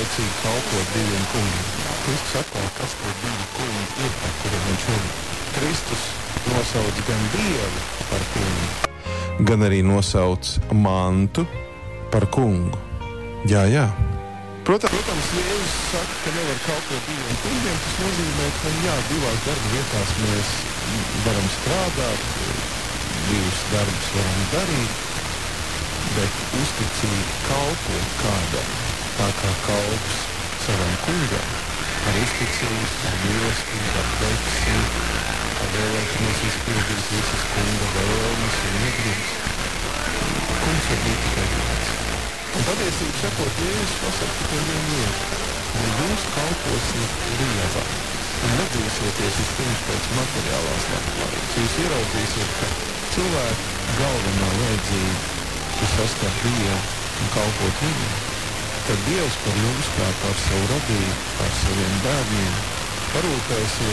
garlaicīgi kalpot diviem kungiem. Kristus atklāja, kas tie divi kungi ir, par kuriem viņš runā. Kristus nosauc gan Dievu par kungu, gan arī nosauc mantu par kungu. Jā. Protams, Jēzus saka, ka nevar kalpot diviem kungiem. Tas nozīmē, ka divās darba vietās mēs varam strādāt, divus darbus varam darīt, bet uzticīgi kalpot kādam, tā kā kalps savam kungam, ar uzticības, ar mīlestību, ar deksmi, ar vēlēšanos izpildīt visas kunga vēlmes un iegribas. Kungs var būt tikai viens. Un patiesībā sakot, Jēzus pasaka tikai vienu lietu. Ja jūs kalposiet Dievam un nedrīksieties vispirms pēc materiālās labklājības, jūs ieraudzīsiet, ka cilvēku galvenā vajadzība ir sastapt Dievu un kalpot viņam, tad Dievs par jums kā par savu radību, par saviem bērniem parūpēsies